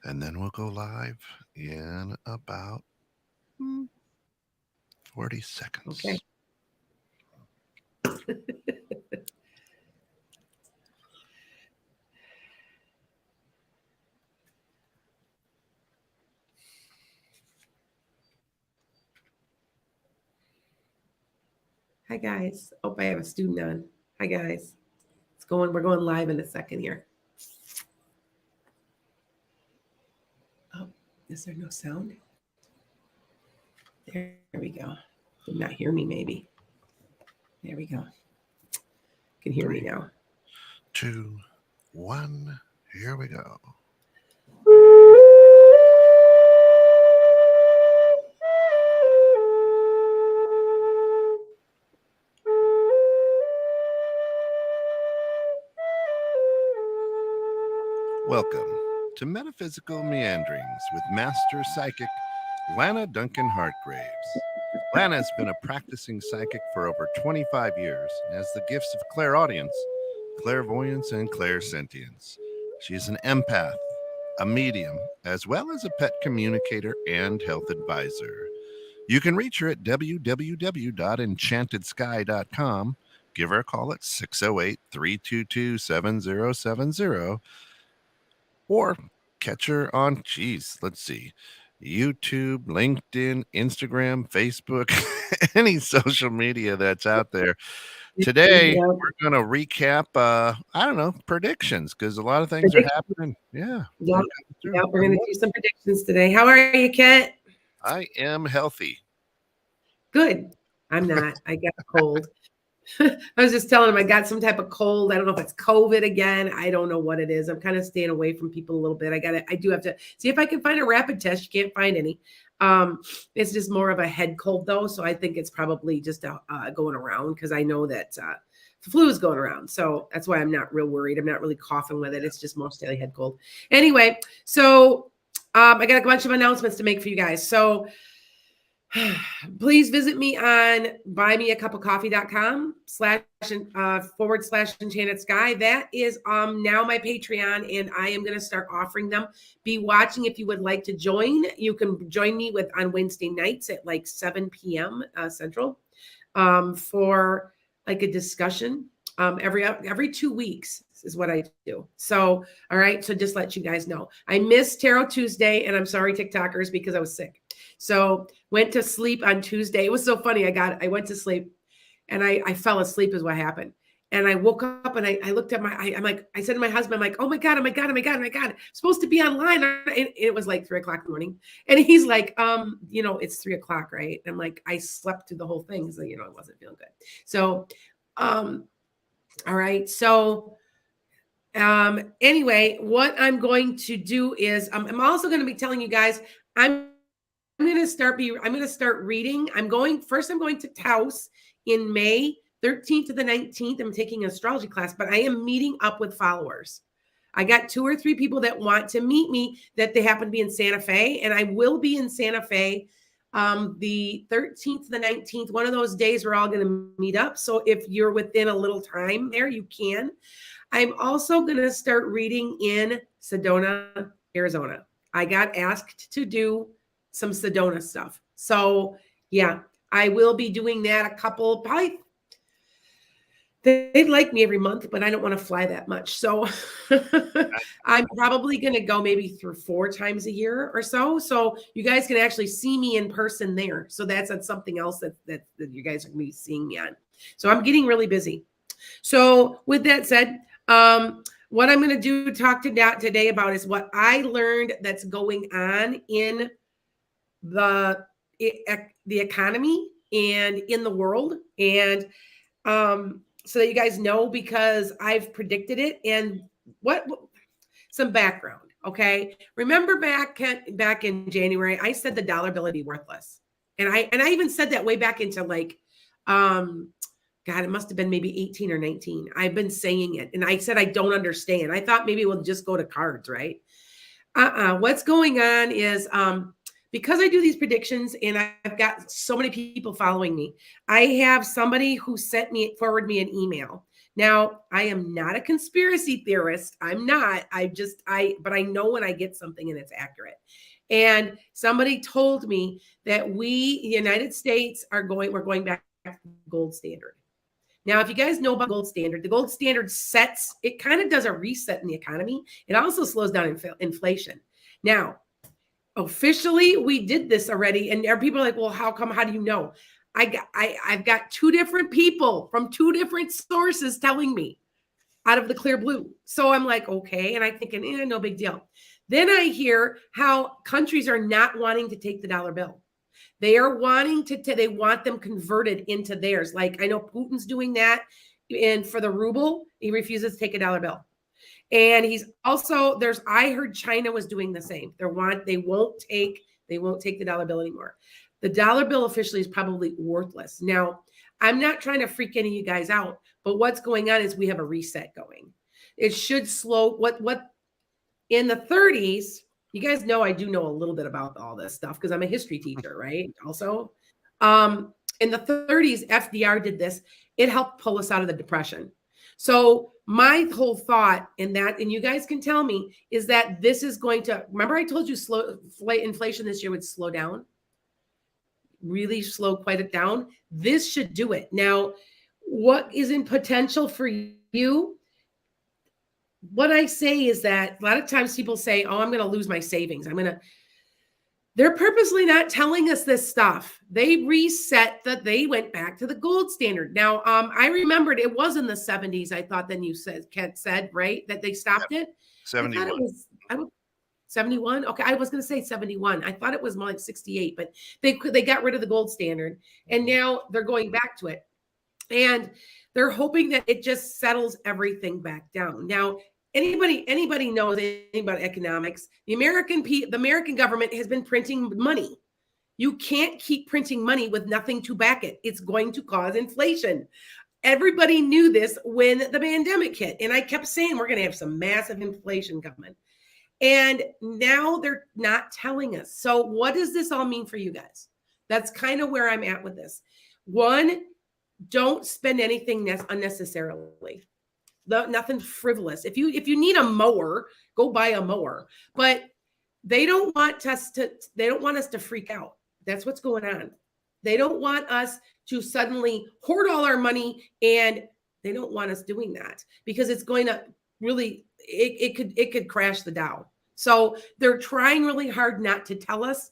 And then we'll go live in about 40 seconds. Okay. Hi guys. Oh, I have a student on. Hi guys. We're going live in a second here. Oh, is there no sound? There we go. Did not hear me, maybe. There we go. Can hear me now. 2, 1, here we go. Welcome to Metaphysical Meanderings with Master Psychic Lana Duncan-Hartgraves. Lana has been a practicing psychic for over 25 years and has the gifts of clairaudience, clairvoyance, and clairsentience. She is an empath, a medium, as well as a pet communicator and health advisor. You can reach her at www.enchantedSky.com. Give her a call at 608-322-7070. Or catch her on, YouTube, LinkedIn, Instagram, Facebook, any social media that's out there. Today, we're going to recap, predictions, because a lot of things are happening. Yeah. We're going to do some predictions today. How are you, Kent? I am healthy. Good. I'm not. I got a cold. I was just telling him I got some type of cold. I don't know if it's COVID again. I don't know what it is. I'm kind of staying away from people a little bit. I do have to see if I can find a rapid test. You can't find any. It's just more of a head cold though. So I think it's probably just going around because I know that the flu is going around. So that's why I'm not real worried. I'm not really coughing with it. It's just mostly head cold. Anyway, so I got a bunch of announcements to make for you guys. So please visit me on buymeacupofcoffee.com//enchanted sky. That is now my Patreon, and I am going to start offering them. Be watching if you would like to join. You can join me on Wednesday nights at like 7 p.m. Central for like a discussion. Every 2 weeks is what I do. So, all right. So just let you guys know. I missed Tarot Tuesday, and I'm sorry, TikTokers, because I was sick. So went to sleep on Tuesday. It was so funny. I went to sleep and I fell asleep is what happened. And I woke up and I looked at I said to my husband, I'm like, oh my God, I'm supposed to be online. And it was like 3 o'clock in the morning. And he's like, it's 3 o'clock, right? And I'm like, I slept through the whole thing. So, I wasn't feeling good. So, all right. So, anyway, what I'm going to do is I'm also going to be telling you guys, I'm going to start reading. I'm going to Taos in May 13th to the 19th. I'm taking an astrology class, but I am meeting up with followers. I got 2 or 3 people that want to meet me that they happen to be in Santa Fe, and I will be in Santa Fe the 13th to the 19th. One of those days we're all going to meet up. So if you're within a little time there, you can. I'm also going to start reading in Sedona, Arizona. I got asked to do some Sedona stuff. So yeah, I will be doing that probably. They'd like me every month, but I don't want to fly that much. So I'm probably going to go maybe through 4 times a year or so. So you guys can actually see me in person there. So that's something else that you guys are going to be seeing me on. So I'm getting really busy. So with that said, what I'm going to talk today about is what I learned that's going on in the economy and in the world. And so that you guys know, because I've predicted it. And some background. Okay. Remember back in January, I said the dollar bill would be worthless. And I even said that way back into like, God, it must have been maybe 18 or 19. I've been saying it. And I said, I don't understand. I thought maybe we'll just go to cards, right? What's going on is, because I do these predictions and I've got so many people following me, I have somebody who forwarded me an email Now, I am not a conspiracy theorist. I'm not. But I know when I get something and it's accurate. And somebody told me that we, the United States, we're going back to the gold standard. Now, if you guys know about the gold standard it kind of does a reset in the economy. It also slows down inflation. Now, officially, we did this already. And people are like, well, how come? How do you know? I've got two different people from two different sources telling me out of the clear blue. So I'm like, okay. And I'm thinking, no big deal. Then I hear how countries are not wanting to take the dollar bill. They are wanting they want them converted into theirs. Like I know Putin's doing that. And for the ruble, he refuses to take a dollar bill. And he's also, I heard China was doing the same. They won't take the dollar bill anymore. The dollar bill officially is probably worthless. Now, I'm not trying to freak any of you guys out, but what's going on is we have a reset going. It should slow what in the 30s, you guys know I do know a little bit about all this stuff because I'm a history teacher, right? Also, in the 30s, FDR did this. It helped pull us out of the Depression. So my whole thought and you guys can tell me, is that this is going to, remember I told you inflation this year would slow down? Really slow quite it down. This should do it. Now, what is in potential for you? What I say is that a lot of times people say, oh, I'm going to lose my savings. They're purposely not telling us this stuff. They reset they went back to the gold standard. Now, I remembered it was in the 70s. I thought then Kent said, right, that they stopped it. 71. I thought it was 71. Okay. I was going to say 71. I thought it was more like 68, but they got rid of the gold standard and now they're going back to it. And they're hoping that it just settles everything back down. Now, anybody knows anything about economics, the American government has been printing money. You can't keep printing money with nothing to back it. It's going to cause inflation. Everybody knew this when the pandemic hit. And I kept saying, we're going to have some massive inflation coming. And now they're not telling us. So what does this all mean for you guys? That's kind of where I'm at with this. One, don't spend anything unnecessarily. Nothing frivolous. If you need a mower, go buy a mower. But they don't want us to freak out. That's what's going on. They don't want us to suddenly hoard all our money, and they don't want us doing that because it's going to really it could crash the Dow. So they're trying really hard not to tell us.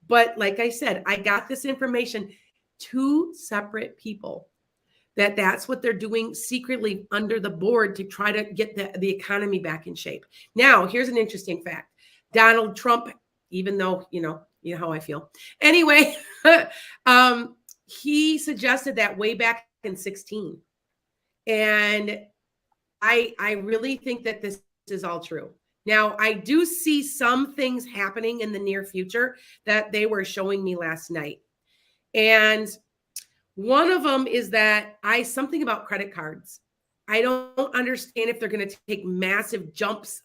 But like I said, I got this information, two separate people, that's what they're doing secretly under the board to try to get the economy back in shape. Now, here's an interesting fact. Donald Trump, even though, you know how I feel. Anyway, he suggested that way back in 2016. And I really think that this is all true. Now, I do see some things happening in the near future that they were showing me last night. And one of them is that something about credit cards. I don't understand if they're going to take massive jumps.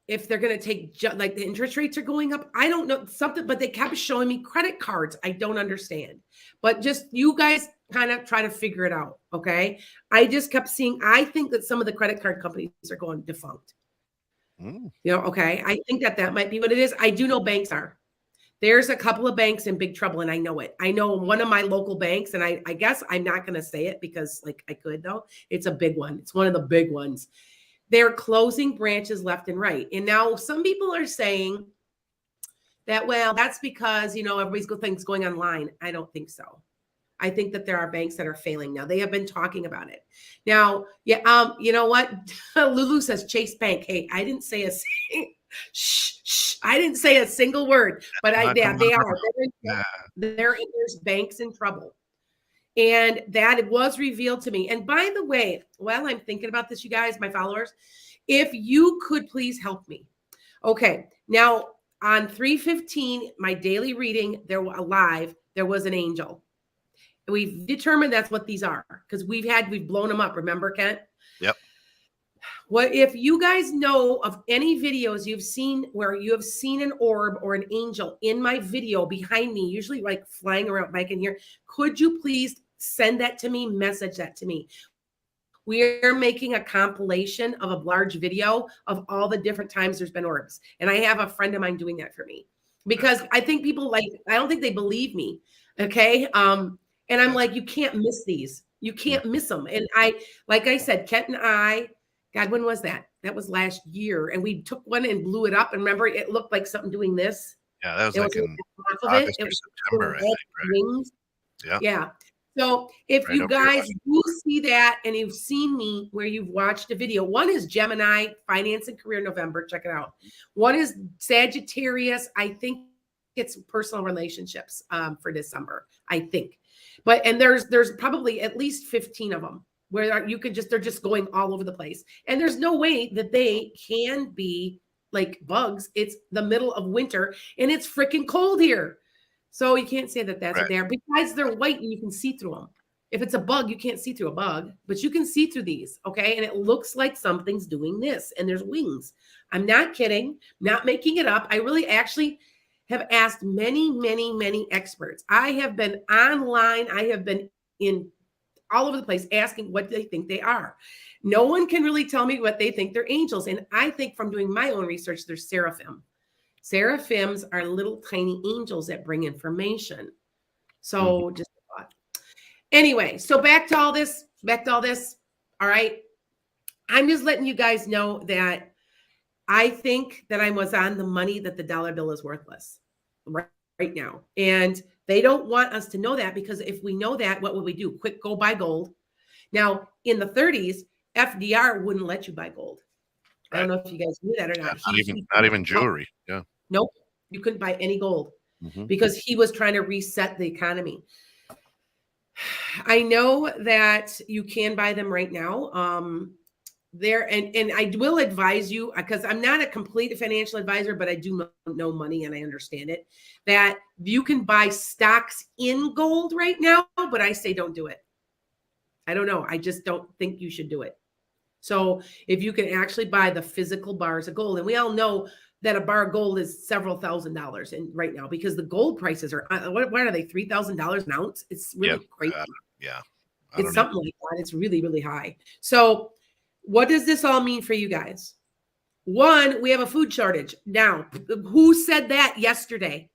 If they're going to take, like the interest rates are going up. I don't know something, but they kept showing me credit cards. I don't understand, but just you guys kind of try to figure it out. Okay. I just kept seeing, I think that some of the credit card companies are going defunct. Okay. I think that might be what it is. I do know banks are. There's a couple of banks in big trouble, and I know it. I know one of my local banks, and I guess I'm not going to say it because like I could though. It's a big one. It's one of the big ones. They're closing branches left and right. And now some people are saying that, well, that's because, everybody's things going online. I don't think so. I think that there are banks that are failing now. They have been talking about it. Now, yeah, you know what? Lulu says Chase Bank. Hey, I didn't say a I didn't say a single word, but they are. There's banks in trouble. And that it was revealed to me. And by the way, while I'm thinking about this, you guys, my followers, if you could please help me. Okay. Now on 3/15, my daily reading, there was an angel. We've determined that's what these are because we've blown them up. Remember, Kent? Yep. What if you guys know of any videos you've seen where you have seen an orb or an angel in my video behind me, usually like flying around back in here? Could you please send that to me, message that to me. We are making a compilation of a large video of all the different times there's been orbs. And I have a friend of mine doing that for me because I think people I don't think they believe me. Okay. And I'm like, you can't miss these. You can't miss them. And like I said, Kent and I, God, when was that? That was last year. And we took one and blew it up. And remember, it looked like something doing this. Yeah, that was it like in August or September, I think, right? Wings. Yeah. Yeah. So if Right you guys do see that and you've seen me where you've watched a video, one is Gemini, Finance and Career November. Check it out. One is Sagittarius. I think it's personal relationships for December, I think. But and there's probably at least 15 of them where you can they're just going all over the place. And there's no way that they can be like bugs. It's the middle of winter and it's freaking cold here. So you can't say that that's what they are. Besides, they're white and you can see through them. If it's a bug, you can't see through a bug, but you can see through these, okay? And it looks like something's doing this, and there's wings. I'm not kidding, not making it up. I really actually have asked many, many, many experts. I have been online. I have been in all over the place asking what they think they are. No one can really tell me what they think they're angels. And I think from doing my own research, they're seraphim. Seraphims are little tiny angels that bring information. So just a thought. Anyway, so back to all this. All right. I'm just letting you guys know that I think that I was on the money that the dollar bill is worthless right now. And they don't want us to know that because if we know that, what would we do? Quick, go buy gold. Now, in the 30s, FDR wouldn't let you buy gold. I don't know if you guys knew that or not. Yeah, not even jewelry. Yeah. Nope. You couldn't buy any gold because he was trying to reset the economy. I know that you can buy them right now. And I will advise you, because I'm not a complete financial advisor, but I do know money and I understand it, that you can buy stocks in gold right now, but I say don't do it. I don't know. I just don't think you should do it. So if you can actually buy the physical bars of gold, and we all know that a bar of gold is several $1,000s in right now because the gold prices are, what are they, $3,000 an ounce? It's really crazy. It's something like that. It's really, really high. So what does this all mean for you guys? One, we have a food shortage. Now, who said that yesterday?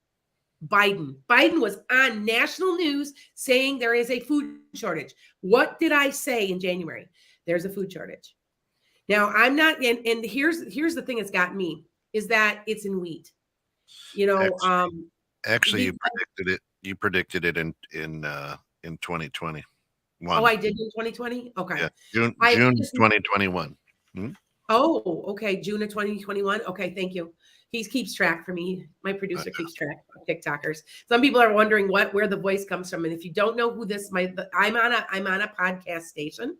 Biden. Biden was on national news saying there is a food shortage. What did I say in January? There's a food shortage. Now, I'm not, and here's the thing that's got me, is that it's in wheat. You know, actually you predicted it in 2020. Oh, I did in 2020? Okay. Yeah, June 2021. Oh, okay. June of 2021. Okay, thank you. He keeps track for me. My producer keeps track of TikTokers. Some people are wondering where the voice comes from. And if you don't know who this I'm on a podcast station.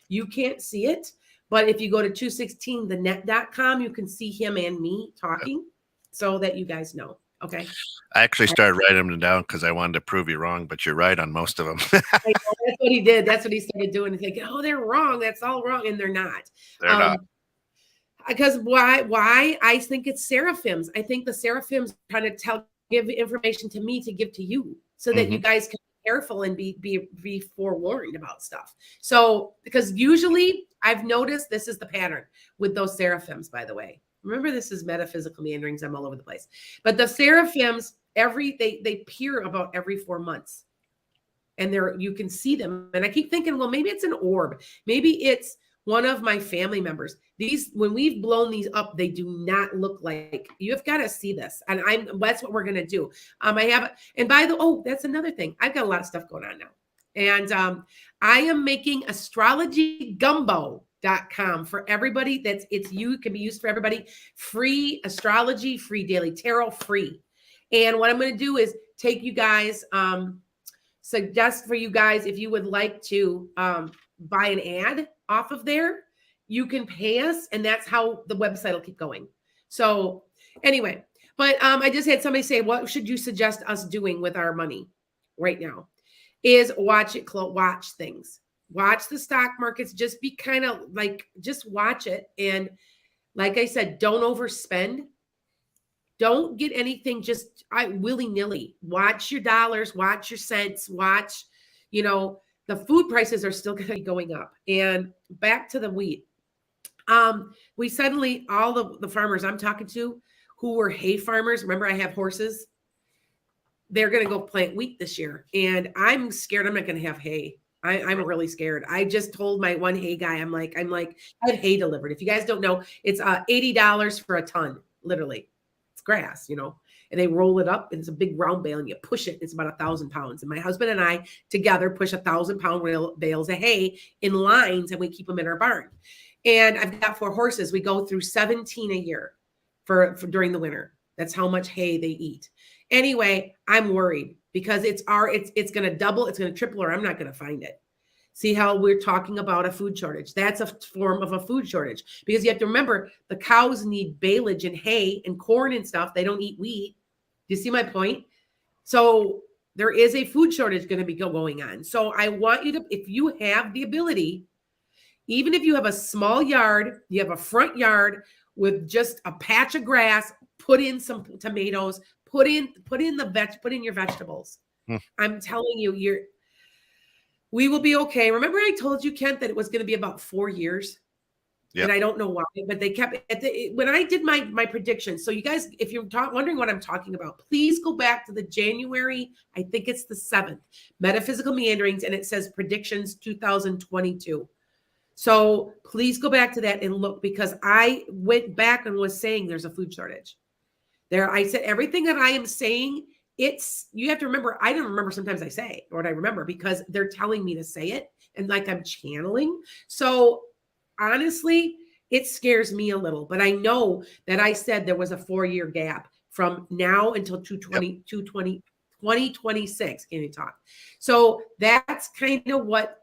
You can't see it, but if you go to 216thenet.com, you can see him and me talking so that you guys know. Okay. I actually started writing them down because I wanted to prove you wrong, but you're right on most of them. That's what he did. That's what he started doing. He's like, oh, they're wrong. That's all wrong. And they're not. They're not. Because why? I think it's seraphims. I think the seraphims are trying to give information to me to give to you so that you guys can be careful and be forewarned about stuff. So, because usually I've noticed this is the pattern with those seraphims, by the way. Remember, this is metaphysical meanderings. I'm all over the place. But the seraphims, they appear about every 4 months. And you can see them. And I keep thinking, well, maybe it's an orb. Maybe it's one of my family members. When we've blown these up, they do not look like, you've got to see this. And that's what we're going to do. That's another thing. I've got a lot of stuff going on now. And I am making astrologygumbo.com for everybody. It can be used for everybody. Free astrology, free daily tarot, free. And what I'm going to do is take you guys, suggest for you guys, if you would like to buy an ad off of there, you can pay us, and that's how the website will keep going. So anyway, but I just had somebody say, what should you suggest us doing with our money right now? Is watch things. Watch the stock markets. Just be kind of like, just watch it. And like I said, don't overspend. Don't get anything just willy-nilly. Watch your dollars, watch your cents, watch, the food prices are still going to be going up. And back to the wheat. We suddenly, all the farmers I'm talking to who were hay farmers, remember I have horses, they're going to go plant wheat this year. And I'm scared I'm not going to have hay. I'm really scared. I just told my one hay guy, I'm like, I had hay delivered. If you guys don't know, it's $80 for a ton, literally. It's grass, you know, and they roll it up and it's a big round bale and you push it. It's about 1,000 pounds. And my husband and I together push 1,000-pound bales of hay in lines and we keep them in our barn. And I've got 4 horses. We go through 17 a year for during the winter. That's how much hay they eat. Anyway, I'm worried because it's going to double, it's going to triple, or I'm not going to find it. See how we're talking about a food shortage? That's a form of a food shortage because you have to remember the cows need baleage and hay and corn and stuff. They don't eat wheat. Do you see my point? So there is a food shortage going to be going on. So I want you to, if you have the ability, even if you have a small yard, you have a front yard with just a patch of grass, put in some tomatoes, put in your vegetables. I'm telling you, we will be okay. Remember I told you, Kent, that it was going to be about 4 years? Yep. And I don't know why, but they kept when I did my predictions. So you guys, if you're wondering what I'm talking about, please go back to the January, I think it's the 7th, Metaphysical Meanderings, and it says predictions 2022. So please go back to that and look, because I went back and was saying there's a food shortage. There, I said everything that I am saying, you have to remember, I don't remember sometimes I say or what I remember because they're telling me to say it and like I'm channeling. So honestly, it scares me a little, but I know that I said there was a 4-year gap from now until 2026. Can you talk? So that's kind of what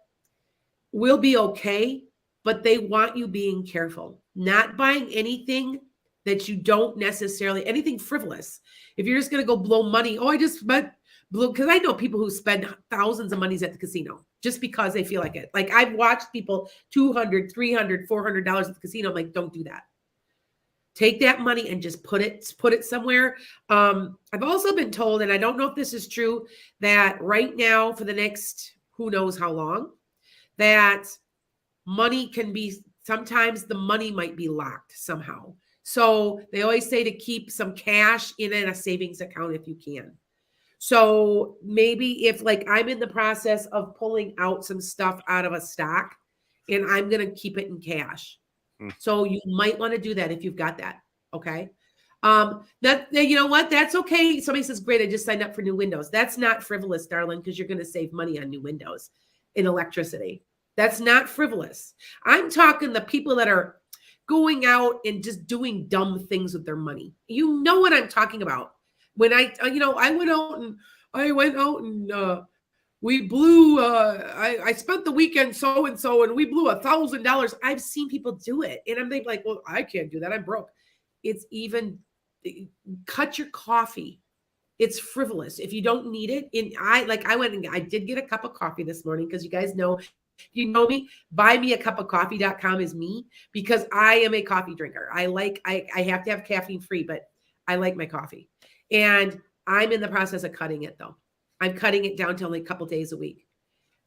will be okay, but they want you being careful, not buying anything that you don't necessarily, anything frivolous. If you're just going to go blow money, I just spent, because I know people who spend thousands of monies at the casino just because they feel like it. Like I've watched people $200, $300, $400 at the casino. I'm like, don't do that. Take that money and just put it somewhere. I've also been told, and I don't know if this is true, that right now for the next, who knows how long, that money can be, sometimes the money might be locked somehow. So they always say to keep some cash in a savings account if you can. So maybe if like I'm in the process of pulling out some stuff out of a stock and I'm going to keep it in cash. So you might want to do that if you've got that. Okay. That, you know what? That's okay. Somebody says, great, I just signed up for new windows. That's not frivolous, darling, because you're going to save money on new windows in electricity. That's not frivolous. I'm talking the people that are going out and just doing dumb things with their money. You know what I'm talking about. When I went out and we blew, I spent the weekend so-and-so and we blew $1,000. I've seen people do it. And I'm like, well, I can't do that. I'm broke. It's even, cut your coffee. It's frivolous. If you don't need it. I went and I did get a cup of coffee this morning because you guys know, you know me, buymeacupofcoffee.com is me because I am a coffee drinker. I have to have caffeine free, but I like my coffee. And I'm in the process of cutting it though. I'm cutting it down to only a couple days a week.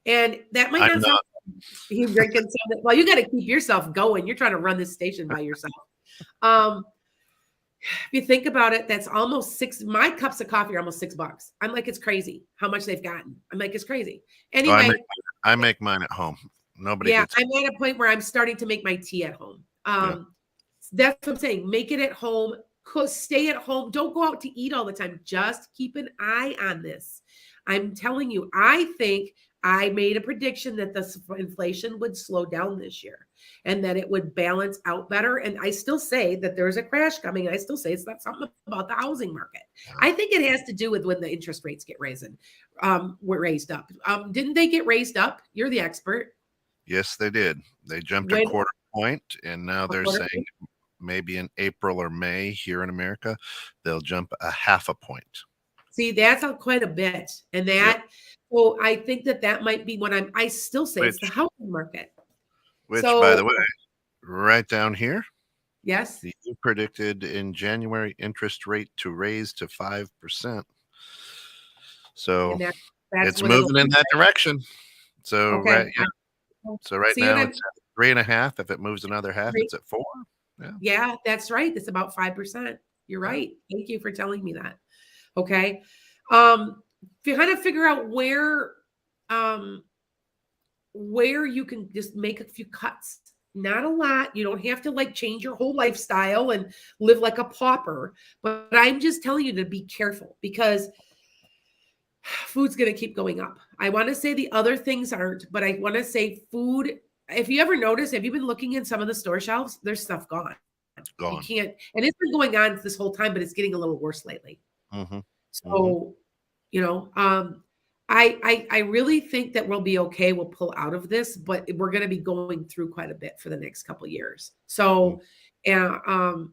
And that might not sound you drinking something. Well, you got to keep yourself going. You're trying to run this station by yourself. If you think about it, that's almost my cups of coffee are almost $6. I'm like, it's crazy how much they've gotten. I'm like, it's crazy. Anyway, I make mine at home. Nobody. Yeah, I'm at a point where I'm starting to make my tea at home. That's what I'm saying. Make it at home. Stay at home. Don't go out to eat all the time. Just keep an eye on this. I'm telling you, I think I made a prediction that the inflation would slow down this year and that it would balance out better. And I still say that there's a crash coming. I still say it's not something about the housing market. I think it has to do with when the interest rates get raised up. Didn't they get raised up? You're the expert. Yes, they did. They jumped a quarter point, and now they're saying maybe in April or May here in America, they'll jump a half a point. See, that's quite a bit. And that, well, I think that might be what I still say it's the housing market. Which, by the way, right down here. Yes. You predicted in January interest rate to raise to 5%. So it's moving in that direction. So Okay. right See what now I'm it's at 3.5. If it moves another half, it's at 4. Yeah. Yeah, that's right. It's about 5%. You're Yeah. right. Thank you for telling me that. Okay. If you kind of figure out um where you can just make a few cuts, not a lot. You don't have to like change your whole lifestyle and live like a pauper, but I'm just telling you to be careful because food's going to keep going up. I want to say the other things aren't, but I want to say food. If you ever notice, have you been looking in some of the store shelves? There's stuff gone. You Gone. can't, and it's been going on this whole time, but it's getting a little worse lately. Mm-hmm. So, you know, I really think that we'll be okay. We'll pull out of this, but we're going to be going through quite a bit for the next couple of years. So, and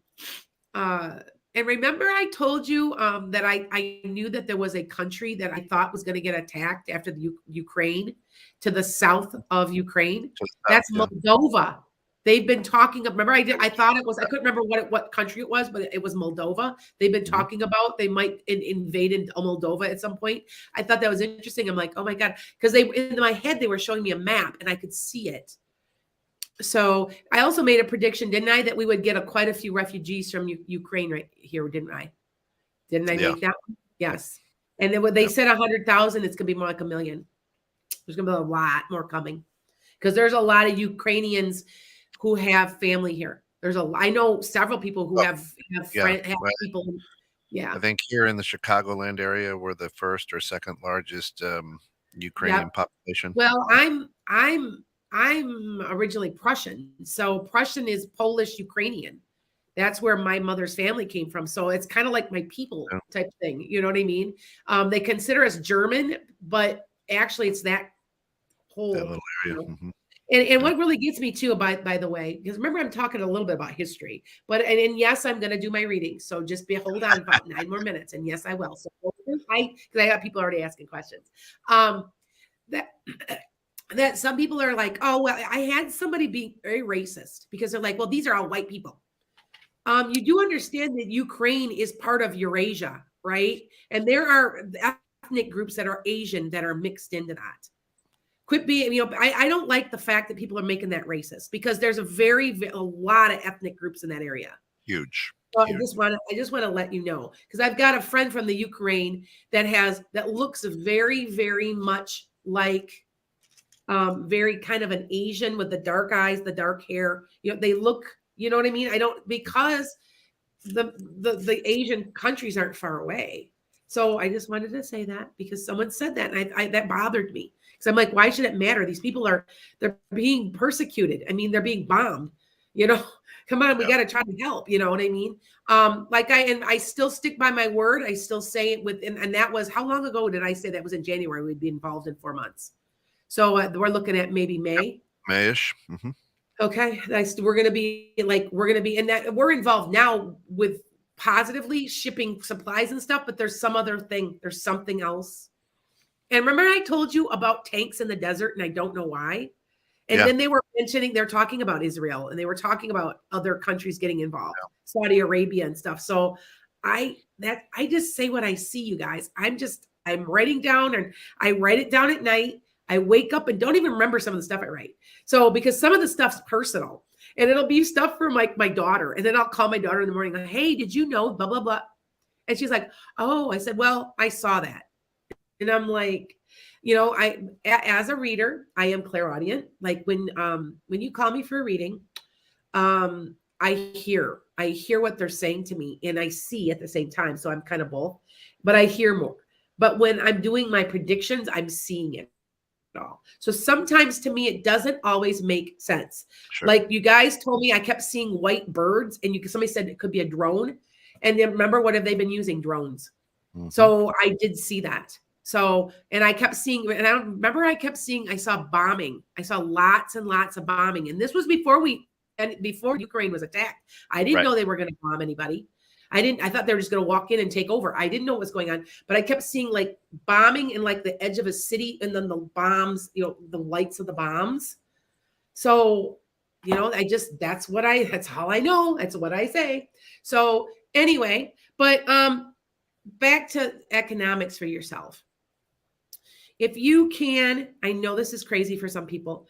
and remember, I told you that I knew that there was a country that I thought was going to get attacked after the Ukraine to the south of Ukraine. That's Moldova. They've been talking. Remember, I thought it was. I couldn't remember what country it was, but it was Moldova. They've been talking about they might invade Moldova at some point. I thought that was interesting. I'm like, oh my god, because they in my head they were showing me a map and I could see it. So I also made a prediction, didn't I, that we would get quite a few refugees from Ukraine right here, didn't I? Didn't I make that one? Yes. And then when they said 100,000, it's going to be more like 1 million. There's going to be a lot more coming because there's a lot of Ukrainians who have family here. I know several people who have people. Yeah. I think here in the Chicagoland area, we're the first or second largest Ukrainian population. Well, I'm originally Prussian. So Prussian is Polish Ukrainian. That's where my mother's family came from. So it's kind of like my people type thing. You know what I mean? They consider us German, but actually it's that whole little area. You know? And what really gets me too, by the way, because remember I'm talking a little bit about history, but and yes, I'm going to do my reading. So just hold on about 9 more minutes, and yes, I will. So because I got people already asking questions. That some people are like, oh well, I had somebody be very racist because they're like, well, these are all white people. You do understand that Ukraine is part of Eurasia, right? And there are ethnic groups that are Asian that are mixed into that. Quit being, I don't like the fact that people are making that racist because there's a lot of ethnic groups in that area. Huge. So I just want to let you know because I've got a friend from the Ukraine that looks very, very much like very kind of an Asian with the dark eyes, the dark hair. They look, you know what I mean? Because the Asian countries aren't far away. So I just wanted to say that because someone said that and that bothered me. So I'm like, why should it matter? These people they're being persecuted. I mean, they're being bombed, come on, we got to try to help. You know what I mean? I still stick by my word. I still say it and that was, how long ago did I say that was in January? We'd be involved in 4 months. So we're looking at maybe May. Mayish. Mm-hmm. Okay. We're going to be in that we're involved now with positively shipping supplies and stuff, but there's some other thing. There's something else. And remember I told you about tanks in the desert and I don't know why. And then they're talking about Israel and they were talking about other countries getting involved, Saudi Arabia and stuff. So I just say what I see, you guys. I'm writing down and I write it down at night. I wake up and don't even remember some of the stuff I write. So because some of the stuff's personal and it'll be stuff from like my daughter. And then I'll call my daughter in the morning, like, hey, did you know, blah, blah, blah. And she's like, oh, I said, well, I saw that. And I'm like, as a reader, I am clairaudient. Like when you call me for a reading, I hear what they're saying to me and I see at the same time. So I'm kind of both, but I hear more. But when I'm doing my predictions, I'm seeing it all. So sometimes to me, it doesn't always make sense. Sure. Like you guys told me, I kept seeing white birds and somebody said it could be a drone. And then remember, what have they been using? Drones. Mm-hmm. So I did see that. So, and I kept seeing, and I kept seeing, I saw bombing. I saw lots and lots of bombing. And this was before Ukraine was attacked. I didn't know they were going to bomb anybody. I thought they were just going to walk in and take over. I didn't know what was going on, but I kept seeing like bombing in like the edge of a city and then the bombs, the lights of the bombs. So, that's all I know. That's what I say. So anyway, but back to economics for yourself. if you can, I know this is crazy for some people.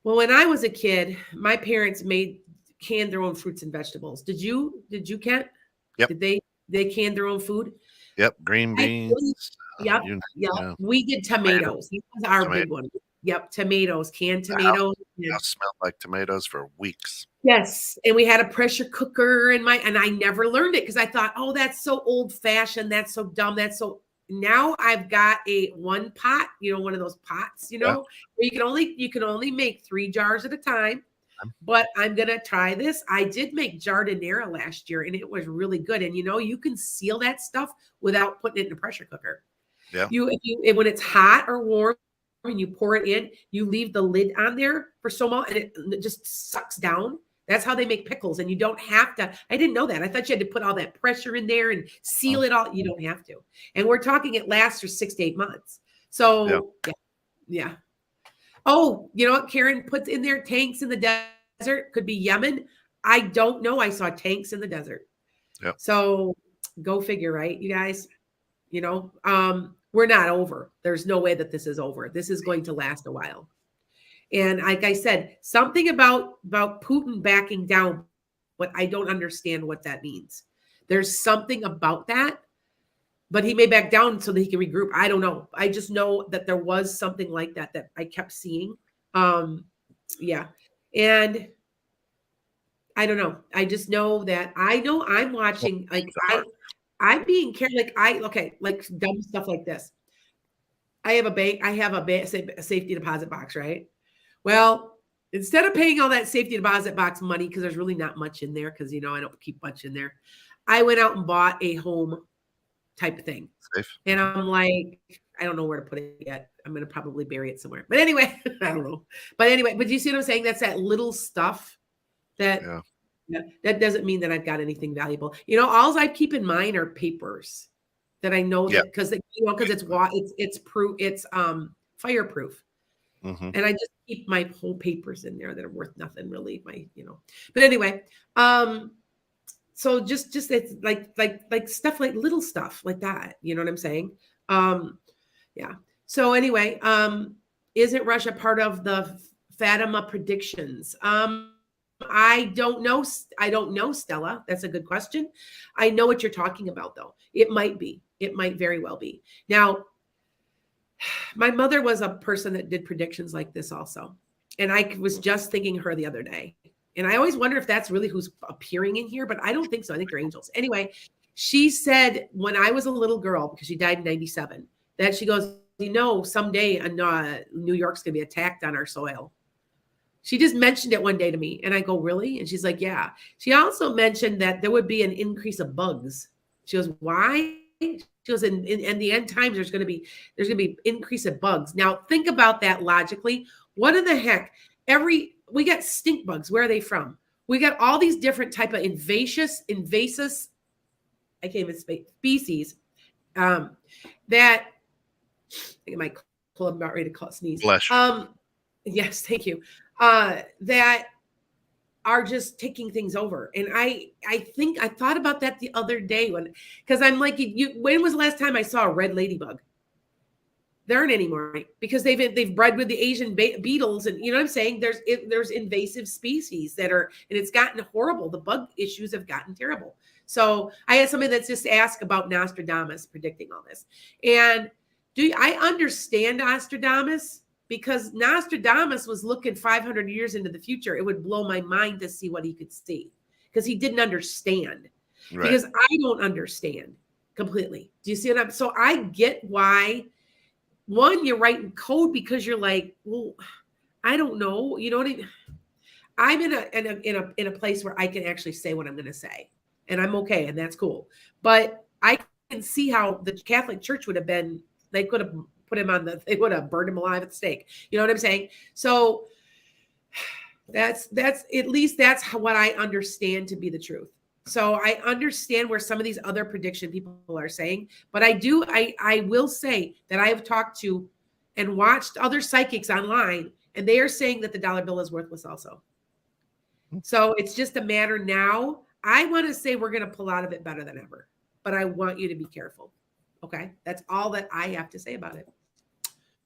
Well, when I was a kid, my parents canned their own fruits and vegetables. Did you, Kent? Yep. Did they can their own food? Yep. Green beans. Yep. You Yep. know, We did tomatoes. That was our tomato. big one. Yep. Tomatoes, canned The house, tomatoes. house smelled like tomatoes for weeks. Yes. And we had a pressure cooker and I never learned it because I thought, oh, that's so old fashioned. That's so dumb. Now I've got one pot, one of those pots, where you can only make 3 jars at a time. But I'm going to try this. I did make jardinera last year and it was really good. And you can seal that stuff without putting it in a pressure cooker. Yeah. When it's hot or warm and you pour it in, you leave the lid on there for so long and it just sucks down. That's how they make pickles. And you don't have to. I didn't know that. I thought you had to put all that pressure in there and seal it all. You don't have to. And we're talking it lasts for 6 to 8 months. So yeah. Oh, you know what Karen puts in there? Tanks in the desert. Could be Yemen. I don't know. I saw tanks in the desert. Yep. So go figure, right, you guys? We're not over. There's no way that this is over. This is going to last a while. And like I said, something about Putin backing down, but I don't understand what that means. There's something about that, but he may back down so that he can regroup. I don't know. I just know that there was something like that I kept seeing. Yeah. And I don't know. I just know that I'm watching, I'm being careful. Like dumb stuff like this. I have a safety deposit box, right? Well, instead of paying all that safety deposit box money, because there's really not much in there, because I don't keep much in there, I went out and bought a home type of thing. Safe. And I'm like, I don't know where to put it yet. I'm going to probably bury it somewhere. But anyway, I don't know. But you see what I'm saying? That's that little stuff that that doesn't mean that I've got anything valuable. All I keep in mind are papers that I know that because it's proof, it's fireproof. Mm-hmm. And I just keep my whole papers in there that are worth nothing really. But anyway, so just it's like stuff, like little stuff like that. You know what I'm saying? Yeah. So anyway, isn't Russia part of the Fatima predictions? I don't know. I don't know, Stella. That's a good question. I know what you're talking about, though. It might be. It might very well be. Now, my mother was a person that did predictions like this also. And I was just thinking her the other day. And I always wonder if that's really who's appearing in here, but I don't think so. I think they're angels. Anyway, she said when I was a little girl, because she died in 97, that she goes, someday New York's going to be attacked on our soil. She just mentioned it one day to me. And I go, really? And she's like, yeah. She also mentioned that there would be an increase of bugs. She goes, why? She goes, in the end times, there's going to be increase of bugs. Now, think about that logically. What in the heck? We got stink bugs. Where are they from? We got all these different type of invasive, I can't even speak, species that I think my club about ready to sneeze. Bless. Yes, thank you. That are just taking things over. And I thought about that the other day because I'm like, when was the last time I saw a red ladybug? There aren't anymore, right? Because they've bred with the Asian beetles, and you know what I'm saying? There's invasive species that are, and it's gotten horrible. The bug issues have gotten terrible. So I had somebody that's just asked about Nostradamus predicting all this. And I understand Nostradamus? Because Nostradamus was looking 500 years into the future. It would blow my mind to see what he could see because he didn't understand. Right. Because I don't understand completely. Do you see what I'm? So I get why. One, you're writing code because you're like, well, I don't know. You know what I mean? I'm in a place where I can actually say what I'm going to say, and I'm okay, and that's cool. But I can see how the Catholic Church would have been. They could have put him they would have burned him alive at the stake. You know what I'm saying? So that's at least that's what I understand to be the truth. So I understand where some of these other prediction people are saying, but I will say that I have talked to and watched other psychics online, and they are saying that the dollar bill is worthless also. So it's just a matter now. I want to say we're going to pull out of it better than ever, but I want you to be careful. Okay. That's all that I have to say about it.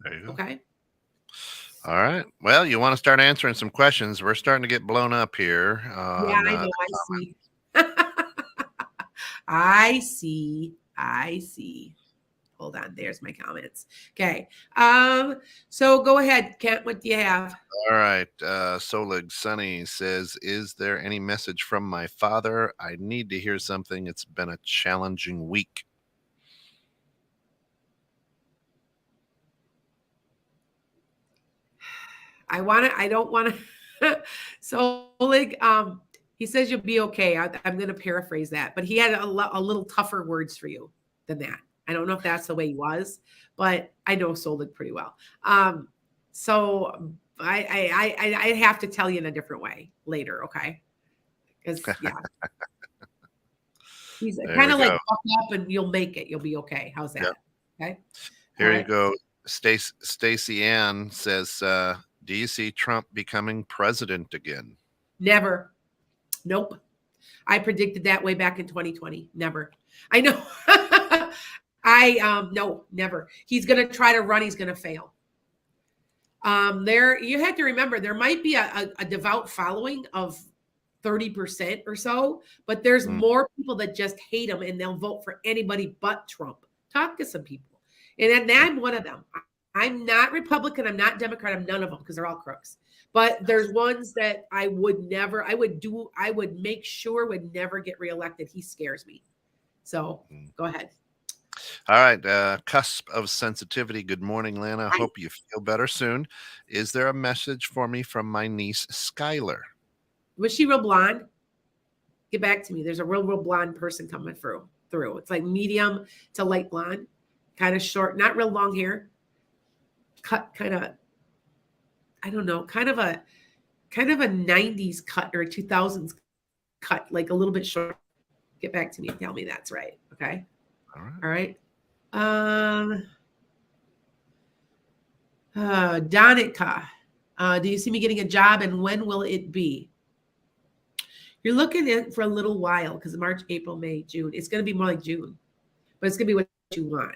There you go. Okay. All right. Well, you want to start answering some questions. We're starting to get blown up here Yeah, on I know. I see. I see. I see. Hold on. There's my comments. Okay. So go ahead, Kent. What do you have? All right. Solig Sunny says, is there any message from my father? I need to hear something. It's been a challenging week. I don't want to. So, like, he says you'll be okay. I'm going to paraphrase that, but he had a little tougher words for you than that. I don't know if that's the way he was, but I know Solik pretty well. So I have to tell you in a different way later, okay? Because yeah, he's kind of like buck up and you'll make it. You'll be okay. How's that? Yep. Okay. Here you go. Stacey Ann says, do you see Trump becoming president again? Never. Nope. I predicted that way back in 2020. Never. I know. No, never. He's going to try to run. He's going to fail. There, you have to remember, there might be a devout following of 30% or so, but there's more people that just hate him and they'll vote for anybody but Trump. Talk to some people. And I'm one of them. I'm not Republican. I'm not Democrat. I'm none of them because they're all crooks. But there's ones that I would make sure would never get reelected. He scares me. So go ahead. All right. Cusp of sensitivity. Good morning, Lana. Hi. Hope you feel better soon. Is there a message for me from my niece, Skylar? Was she real blonde? Get back to me. There's a real blonde person coming through. It's like medium to light blonde, kind of short, not real long hair. Cut kind of, I don't know, kind of a 90s cut or a 2000s cut, like a little bit short. Get back to me and tell me that's right. Okay. All right. Donica, do you see me getting a job and when will it be? You're looking at for a little while because March, April, May, June. It's going to be more like June, but it's going to be what you want.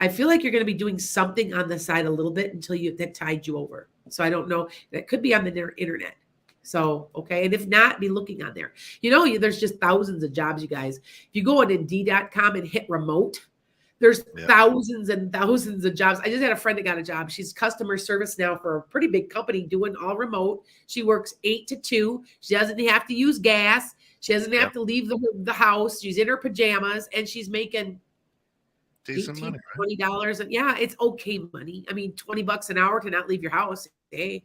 I feel like you're going to be doing something on the side a little bit until that tied you over. So I don't know. That could be on the internet. So, okay. And if not, be looking on there. There's just thousands of jobs, you guys. If you go on Indeed.com and hit remote, there's thousands and thousands of jobs. I just had a friend that got a job. She's customer service now for a pretty big company doing all remote. She works 8 to 2. She doesn't have to use gas. She doesn't have to leave the house. She's in her pajamas and she's making decent money, right? $20. Yeah, it's okay money. I mean, $20 an hour to not leave your house. Hey,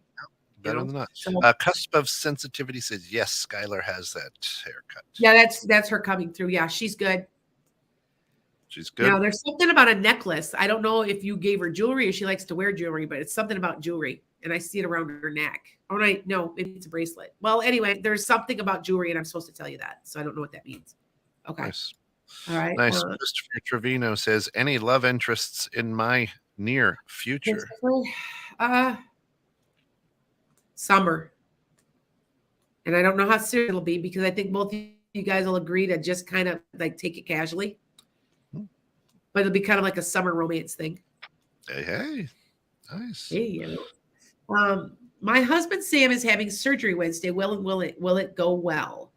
better than that. So, Cusp of sensitivity says yes. Skylar has that haircut. Yeah, that's her coming through. Yeah, she's good. She's good. Now, there's something about a necklace. I don't know if you gave her jewelry or she likes to wear jewelry, but it's something about jewelry, and I see it around her neck. Oh, right. No, maybe it's a bracelet. Well, anyway, there's something about jewelry, and I'm supposed to tell you that, so I don't know what that means. Okay. Nice. All right. Nice. Christopher Trevino says, any love interests in my near future? Summer. And I don't know how serious it'll be because I think both of you guys will agree to just kind of like take it casually. But it'll be kind of like a summer romance thing. Hey. Nice. Hey, my husband Sam is having surgery Wednesday. Will it go well?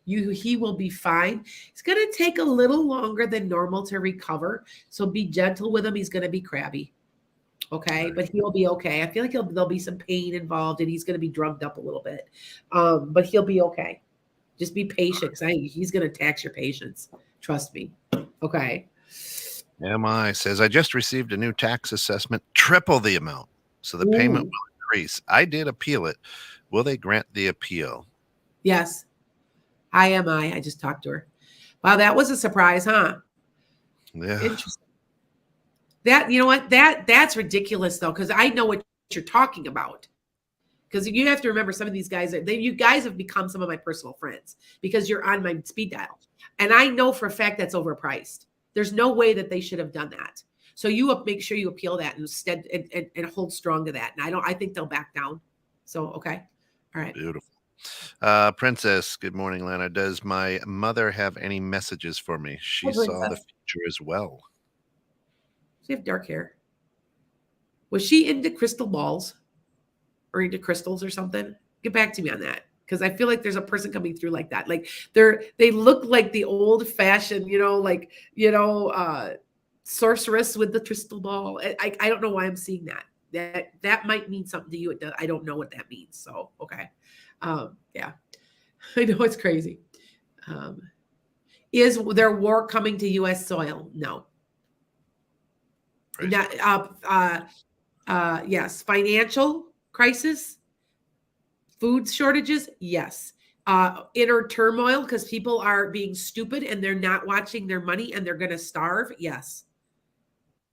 He will be fine. It's going to take a little longer than normal to recover. So be gentle with him. He's going to be crabby. Okay. Right. But he'll be okay. I feel like there'll be some pain involved and he's going to be drugged up a little bit. But he'll be okay. Just be patient because he's going to tax your patience. Trust me. Okay. MI says, I just received a new tax assessment, triple the amount. So the payment will increase. I did appeal it. Will they grant the appeal? Yes. Hi, MI. I just talked to her. Wow, that was a surprise, huh? Yeah. Interesting. That, you know what? That's ridiculous, though, because I know what you're talking about. Because you have to remember some of these guys, you guys have become some of my personal friends because you're on my speed dial. And I know for a fact that's overpriced. There's no way that they should have done that. So you make sure you appeal that instead and hold strong to that. And I think they'll back down. So, okay. All right. Beautiful. Princess, good morning, Lana. Does my mother have any messages for me? She saw the future as well. She have dark hair. Was she into crystal balls or into crystals or something? Get back to me on that. Because I feel like there's a person coming through like that. Like they look like the old fashioned, sorceress with the crystal ball. I don't know why I'm seeing that. That might mean something to you. I don't know what that means. So okay, yeah, I know it's crazy. Um, is there war coming to U.S. soil? No. Praise Not, yes. Financial crisis, food shortages, yes. Inner turmoil because people are being stupid and they're not watching their money and they're going to starve, yes.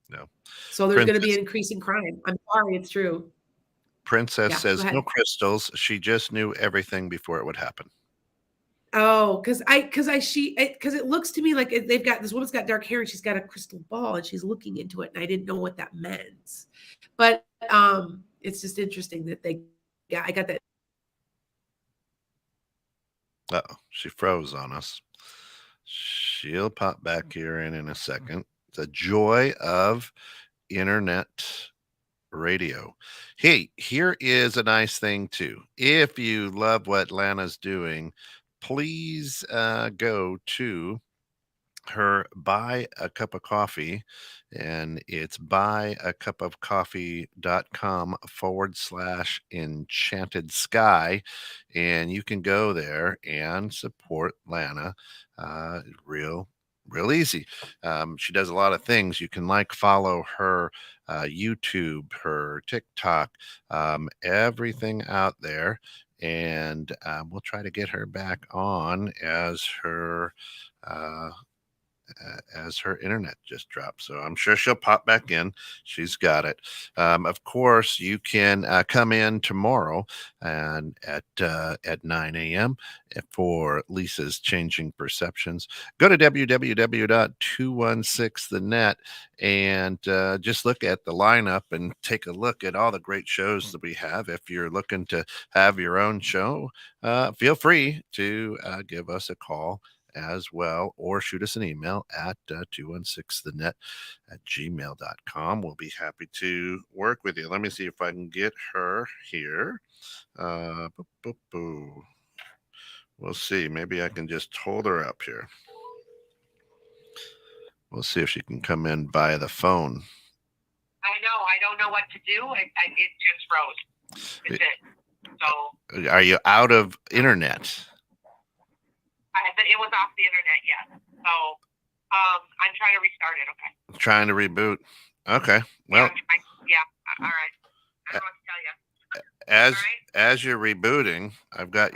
No. So there's going to be an increase in crime. I'm sorry, it's true. Princess Yeah, go says no ahead. crystals. She just knew everything before it would happen. Oh, because it looks to me like they've got this woman's got dark hair and she's got a crystal ball and she's looking into it and I didn't know what that meant, but it's just interesting that I got that. Uh-oh, she froze on us. She'll pop back here in a second. The joy of internet radio. Hey, here is a nice thing too. If you love what Lana's doing, please go to her buy a cup of coffee, and it's buyacupofcoffee.com/enchanted sky, and you can go there and support Lana. Real easy. She does a lot of things. You can follow her YouTube, her TikTok, everything out there, and we'll try to get her back on uh, as her internet just dropped. So I'm sure she'll pop back in. She's got it. Of course, you can come in tomorrow and at 9 a.m. for Lisa's Changing Perceptions. Go to www.216thenet and just look at the lineup and take a look at all the great shows that we have. If you're looking to have your own show, feel free to give us a call as well, or shoot us an email at 216thenet@gmail.com. We'll be happy to work with you. Let me see if I can get her here. We'll see. Maybe I can just hold her up here. We'll see if she can come in via the phone. I know. I don't know what to do. It just froze. It's it. So. Are you out of internet? It was off the internet, yes. So I'm trying to restart it. Okay. Trying to reboot. Okay. Well. Yeah. All right. I don't know what to tell you. As you're rebooting, I've got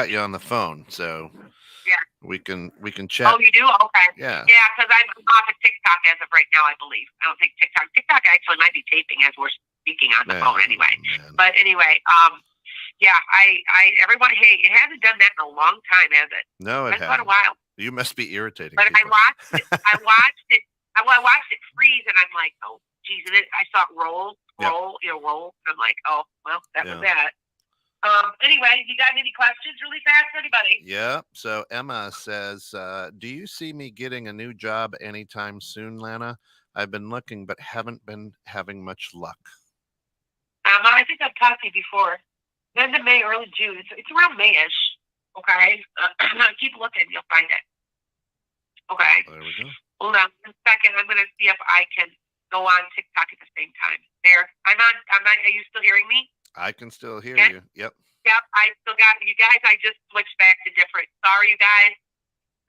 you on the phone, so yeah, we can chat. Oh, you do? Okay. Yeah. Yeah, because I'm off of TikTok as of right now, I believe. I don't think TikTok actually might be taping as we're speaking on the phone anyway. Man. But anyway, yeah, everyone, hey, it hasn't done that in a long time, has it? No, it hasn't. It's been a while. You must be irritating. But people. I watched it freeze, and I'm like, oh, geez, and I saw it roll. And I'm like, oh, well, that was that. Anyway, you got any questions really fast, anybody? Yeah. So Emma says, do you see me getting a new job anytime soon, Lana? I've been looking, but haven't been having much luck. I think I've talked to you before. End of May, early June. It's around May-ish. Okay. Keep looking. You'll find it. Okay. There we go. Hold on 1 second. I'm going to see if I can go on TikTok at the same time. There. I'm on. Are you still hearing me? I can still hear you. Yep. Yep. I still got you guys. I just switched back to different. Sorry, you guys.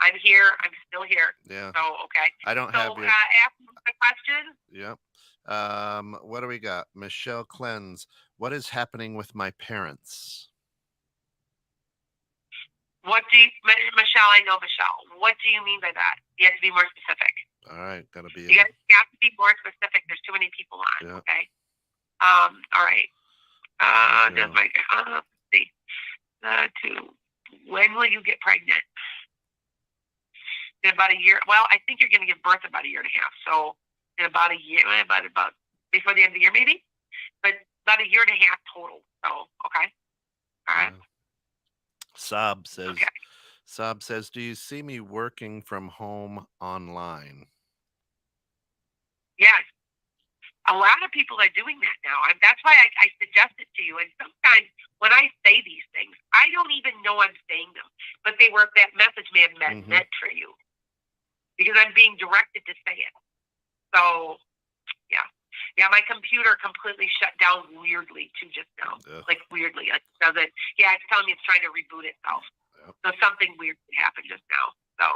I'm here. I'm still here. Yeah. So, okay. I don't have your... ask my question. Yep. What do we got? Michelle Cleanse. What is happening with my parents? Michelle, I know Michelle. What do you mean by that? You have to be more specific. All right. Gotta be. You have to be more specific. There's too many people on. Yep. Okay. All right. Let's see. When will you get pregnant? In about a year. Well, I think you're going to give birth about a year and a half. So in about a year, about before the end of the year, maybe. But about a year and a half total. So okay. All right. Sob says, do you see me working from home online? Yes. A lot of people are doing that now. That's why I suggest it to you. And sometimes when I say these things, I don't even know I'm saying them, but that message may have meant for you because I'm being directed to say it. So, yeah. Yeah, my computer completely shut down weirdly too just now. Ugh. Like weirdly. It doesn't. Yeah, it's telling me it's trying to reboot itself. Yep. So something weird happened just now. So,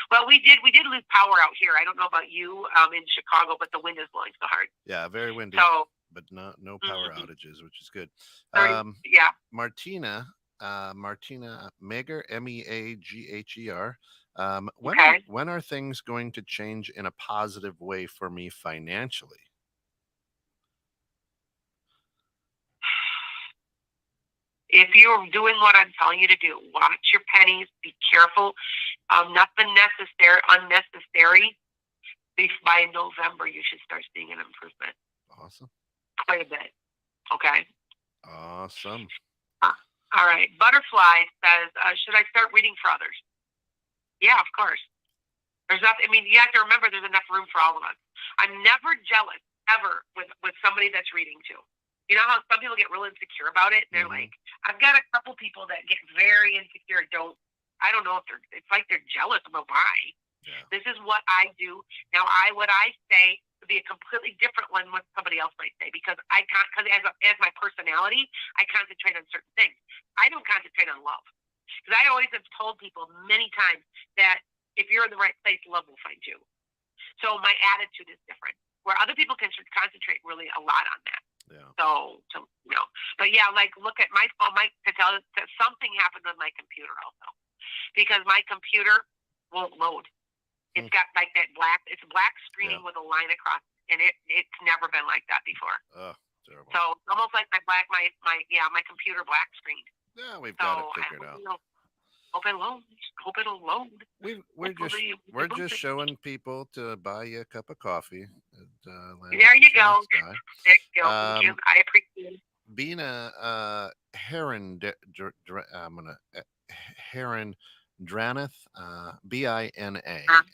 well, we did lose power out here. I don't know about you in Chicago, but the wind is blowing so hard. Yeah, very windy. So, but no power outages, which is good. 30, yeah. Martina Meagher, Meagher. When are things going to change in a positive way for me financially? If you're doing what I'm telling you to do, watch your pennies, be careful. Nothing unnecessary. By November, you should start seeing an improvement. Awesome. Quite a bit. Okay. Awesome. All right. Butterfly says, should I start reading for others? Yeah, of course. There's nothing. I mean, you have to remember there's enough room for all of us. I'm never jealous ever with somebody that's reading too. You know how some people get real insecure about it? They're like, I've got a couple people that get very insecure. I don't know if it's like they're jealous about why. Yeah. This is what I do. Now, what I say would be a completely different one what somebody else might say because as my personality, I concentrate on certain things. I don't concentrate on love. Because I always have told people many times that if you're in the right place, love will find you. So my attitude is different. Where other people can concentrate really a lot on that. Yeah. So but yeah, like look at my phone. Something happened with my computer also, because my computer won't load. It's got like that it's black screening with a line across, and it's never been like that before. Oh, terrible. So it's almost like my computer black screened. Yeah, we've got it figured out. Hope it'll load. We're just showing people to buy you a cup of coffee. There you go. There you go. Thank you. I appreciate it. Bina Heron Draneth, Bina.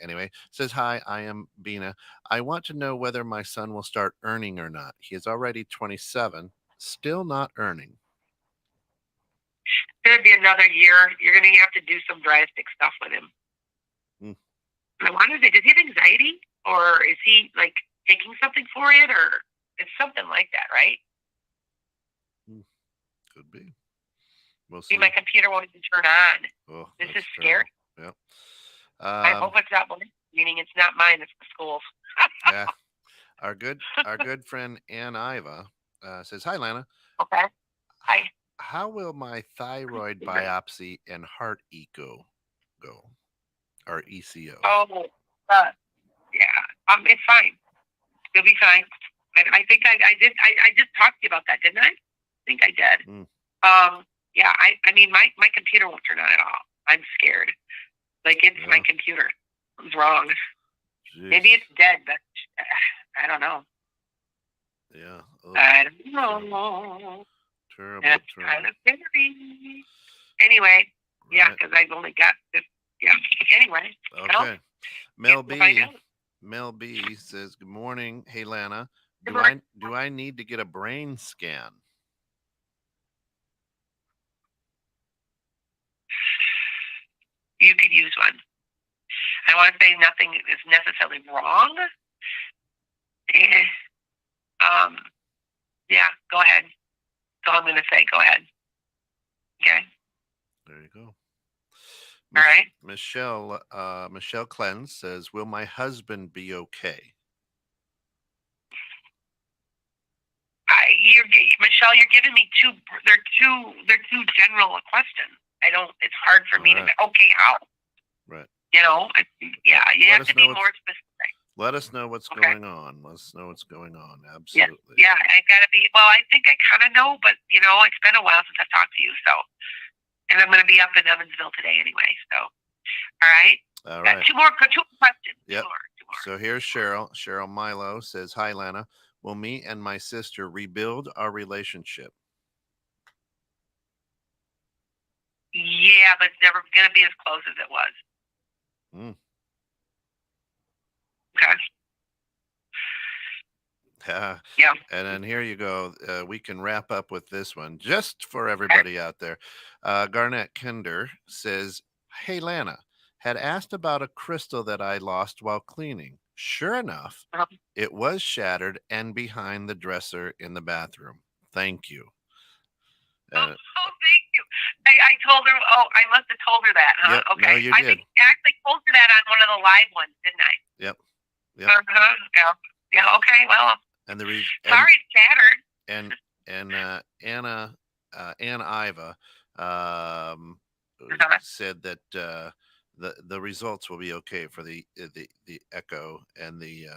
Anyway, says, hi, I am Bina. I want to know whether my son will start earning or not. He is already 27, still not earning. It's going to be another year. You're going to have to do some drastic stuff with him. I wonder, does he have anxiety? Or is he like taking something for it? Or it's something like that, right? Could be. We'll see. My computer won't even turn on. Oh, this is scary. Yep. I hope it's not mine. Meaning it's not mine. It's the school's. Yeah. Our good friend Ann Iva says, hi, Lana. Okay. Hi. How will my thyroid biopsy and heart echo go? Or ECO? Oh, yeah. It's fine. You'll be fine. I think I did. I just talked to you about that, didn't I? I think I did. Yeah. I mean, my computer won't turn on at all. I'm scared. Like it's my computer. Something's wrong. Jeez. Maybe it's dead, but I don't know. Yeah. I don't know. Terrible. That's kind of scary. Anyway, yeah, because I've only got this. Yeah. Anyway. Okay. Mel B says, good morning. Hey, Lana. Do I need to get a brain scan? You could use one. I want to say nothing is necessarily wrong. Yeah, go ahead. That's all I'm going to say. Go ahead. Okay. There you go. All right. Michelle Clens says, will my husband be okay? Michelle, you're giving me they're too general a question. It's hard for me to, okay, how? Right. You have to be more specific. Let us know what's going on. Let us know what's going on. Absolutely. Yeah, I gotta be, I think I kind of know, but it's been a while since I've talked to you, so, and I'm going to be up in Evansville today anyway, so, all right. All right. Two more questions. Yep. Two more. So here's Cheryl. Cheryl Milo says, hi, Lana. Will me and my sister rebuild our relationship? Yeah, but it's never going to be as close as it was. Okay. Yeah. Yeah. And then here you go. We can wrap up with this one just for everybody out there. Garnett Kinder says, "Hey, Lana, had asked about a crystal that I lost while cleaning. Sure enough, Um, it was shattered and behind the dresser in the bathroom. Thank you." oh, thank you. I told her. Oh, I must have told her that, huh? Yep. Okay. No, you I did. think I actually told her that on one of the live ones, didn't I? Yep. Yep. Yeah. Yeah. Okay. Well, And sorry, it's shattered. and Ann Iva said that the results will be okay for the echo and the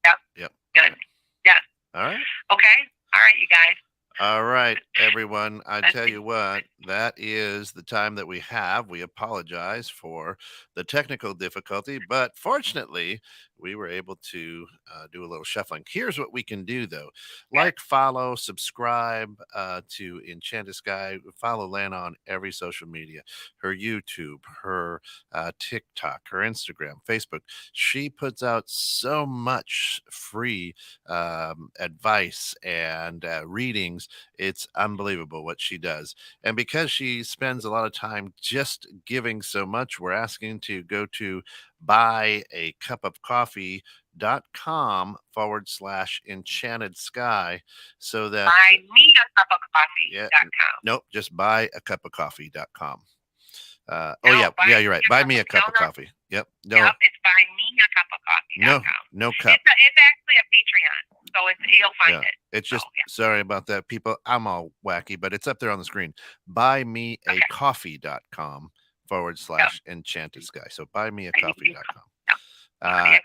Yep. yep. Good. Yes. All right. Okay. All right, you guys. All right, everyone. I tell you what, that is the time that we have. We apologize for the technical difficulty, but fortunately, we were able to do a little shuffling. Here's what we can do, though: like, follow, subscribe to Enchanted Sky. Follow Lana on every social media: her YouTube, her TikTok, her Instagram, Facebook. She puts out so much free advice and readings. It's unbelievable what she does. And because she spends a lot of time just giving so much, we're asking to go to buyacupofcoffee.com/enchanted sky so that Buy me a cup of coffee.com. Nope, just buyacupofcoffee.com. No, You're right. Buy me a cup of coffee. Yep. No. Yep, it's buy me a cup of coffee.com. No cup. It's actually a Patreon, so you'll find it. It's just sorry about that, people. I'm all wacky, but it's up there on the screen. Buymeacoffee.com/enchanted sky. So buymeacoffee.com. And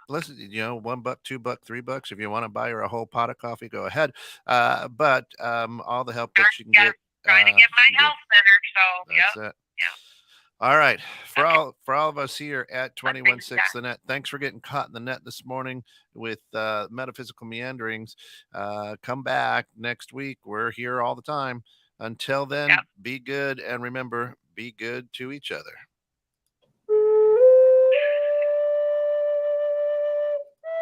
listen, $1, $2, $3. If you want to buy her a whole pot of coffee, go ahead. But all the help that you can get. Trying to get my health center, so that's it. Yeah. All right. For all of us here at 21.6 The Net, thanks for getting caught in the net this morning with Metaphysical Meanderings. Come back next week. We're here all the time. Until then, be good. And remember, be good to each other.